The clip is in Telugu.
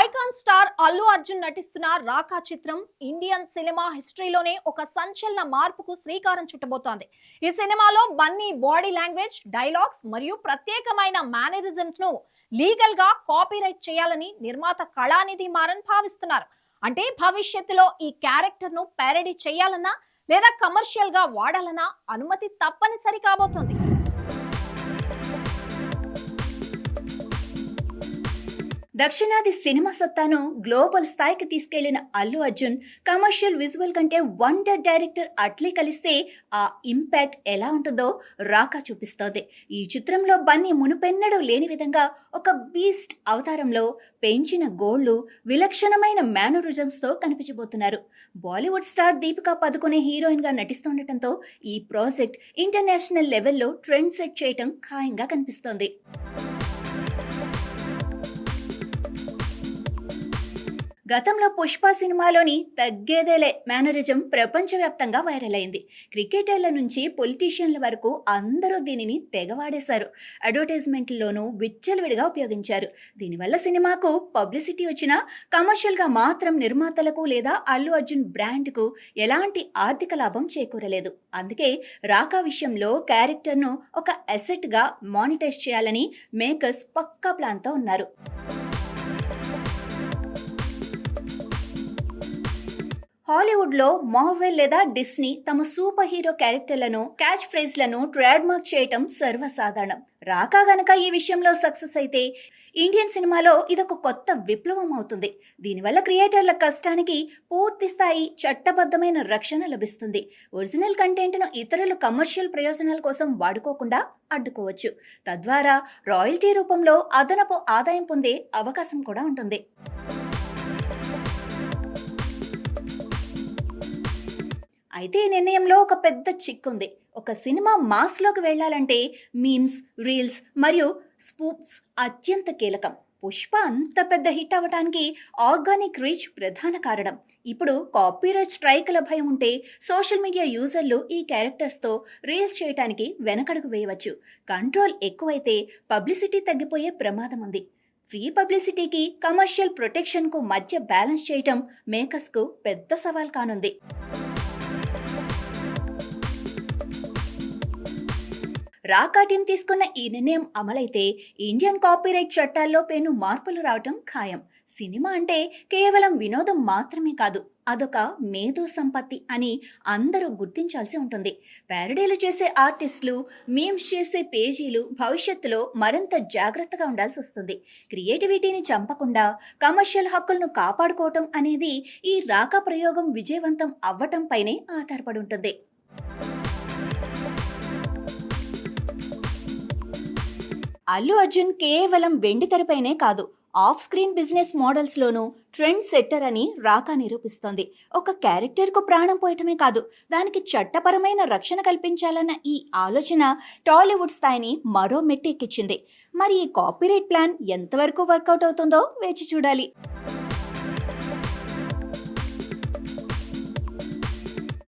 ఐకాన్ స్టార్ అల్లు అర్జున్ నటిస్తున్న రాకా చిత్రం ఇండియన్ సినిమా హిస్టరీలోనే ఒక సంచలన మార్పుకు శ్రీకారం చుట్టబోతోంది. ఈ సినిమాలో బన్నీ బాడీ లాంగ్వేజ్, డైలాగ్స్ మరియు ప్రత్యేకమైన మేనరిజమ్స్ ను లీగల్ గా కాపీరైట్ చేయాలని నిర్మాత కళానిధి మారన్ భావిస్తున్నారు. అంటే భవిష్యత్తులో ఈ క్యారెక్టర్ ను పారడీ చేయాలన్నా లేదా కమర్షియల్ గా వాడాలన్నా అనుమతి తప్పనిసరి కాబోతోంది. దక్షిణాది సినిమా సత్తాను గ్లోబల్ స్థాయికి తీసుకెళ్లిన అల్లు అర్జున్ కమర్షియల్ విజువల్ కంటే వండర్ డైరెక్టర్ అట్లీ కలిస్తే ఆ ఇంపాక్ట్ ఎలా ఉంటుందో రాకా చూపిస్తోంది. ఈ చిత్రంలో బన్నీ మునుపెన్నడూ లేని విధంగా ఒక బీస్ట్ అవతారంలో పెంచిన గోళ్లు, విలక్షణమైన మేనరిజమ్స్ తో కనిపించబోతున్నారు. బాలీవుడ్ స్టార్ దీపికా పదుకొనే హీరోయిన్ గా నటిస్తుండటంతో ఈ ప్రాజెక్ట్ ఇంటర్నేషనల్ లెవెల్లో ట్రెండ్ సెట్ చేయటం ఖాయంగా కనిపిస్తోంది. గతంలో పుష్ప సినిమాలోని తగ్గేదేలే మేనరిజం ప్రపంచవ్యాప్తంగా వైరల్ అయింది. క్రికెటర్ల నుంచి పొలిటీషియన్ల వరకు అందరూ దీనిని తెగవాడేశారు. అడ్వర్టైజ్మెంట్లలోనూ విచ్చలవిడిగా ఉపయోగించారు. దీనివల్ల సినిమాకు పబ్లిసిటీ వచ్చినా కమర్షియల్గా మాత్రం నిర్మాతలకు లేదా అల్లు అర్జున్ బ్రాండ్కు ఎలాంటి ఆర్థిక లాభం చేకూరలేదు. అందుకే రాకా విషయంలో క్యారెక్టర్ను ఒక అసెట్గా మానిటైజ్ చేయాలని మేకర్స్ పక్కా ప్లాన్తో ఉన్నారు. హాలీవుడ్లో మార్వెల్ లేదా డిస్నీ తమ సూపర్ హీరో క్యారెక్టర్లను, క్యాచ్ ఫ్రేజ్లను ట్రేడ్ మార్క్ చేయటం సర్వసాధారణం. రాకా గనక ఈ విషయంలో సక్సెస్ అయితే ఇండియన్ సినిమాలో ఇదొక కొత్త విప్లవం అవుతుంది. దీనివల్ల క్రియేటర్ల కష్టానికి పూర్తి స్థాయి చట్టబద్ధమైన రక్షణ లభిస్తుంది. ఒరిజినల్ కంటెంట్ను ఇతరులు కమర్షియల్ ప్రయోజనాల కోసం వాడుకోకుండా అడ్డుకోవచ్చు. తద్వారా రాయల్టీ రూపంలో అదనపు ఆదాయం పొందే అవకాశం కూడా ఉంటుంది. అయితే ఈ నిర్ణయంలో ఒక పెద్ద చిక్కుంది. ఒక సినిమా మాస్లోకి వెళ్లాలంటే మీమ్స్, రీల్స్ మరియు స్పూప్స్ అత్యంత కీలకం. పుష్ప అంత పెద్ద హిట్ అవ్వడానికి ఆర్గానిక్ రీచ్ ప్రధాన కారణం. ఇప్పుడు కాపీరైట్ స్ట్రైక్ల భయం ఉంటే సోషల్ మీడియా యూజర్లు ఈ క్యారెక్టర్స్తో రీల్స్ చేయడానికి వెనకడుగు వేయవచ్చు. కంట్రోల్ ఎక్కువైతే పబ్లిసిటీ తగ్గిపోయే ప్రమాదం ఉంది. ఫ్రీ పబ్లిసిటీకి కమర్షియల్ ప్రొటెక్షన్కు మధ్య బ్యాలెన్స్ చేయటం మేకర్స్కు పెద్ద సవాల్ కానుంది. రాకా టీం తీసుకున్న ఈ నిర్ణయం అమలైతే ఇండియన్ కాపీరైట్ చట్టాల్లో పెను మార్పులు రావటం ఖాయం. సినిమా అంటే కేవలం వినోదం మాత్రమే కాదు, అదొక మేధో సంపత్తి అని అందరూ గుర్తించాల్సి ఉంటుంది. ప్యారడీలు చేసే ఆర్టిస్టులు, మీమ్స్ చేసే పేజీలు భవిష్యత్తులో మరింత జాగ్రత్తగా ఉండాల్సి వస్తుంది. క్రియేటివిటీని చంపకుండా కమర్షియల్ హక్కులను కాపాడుకోవటం అనేది ఈ రాకా ప్రయోగం విజయవంతం అవ్వటం పైనే ఆధారపడి ఉంటుంది. అల్లు అర్జున్ కేవలం వెండితెరపైనే కాదు, ఆఫ్ స్క్రీన్ బిజినెస్ మోడల్స్లోనూ ట్రెండ్ సెట్టర్ అని రాకా నిరూపిస్తోంది. ఒక క్యారెక్టర్కు ప్రాణం పోయటమే కాదు, దానికి చట్టపరమైన రక్షణ కల్పించాలన్న ఈ ఆలోచన టాలీవుడ్ స్థాయిని మరో మెట్టెక్కించింది. మరి ఈ కాపీరైట్ ప్లాన్ ఎంతవరకు వర్కౌట్ అవుతుందో వేచి చూడాలి.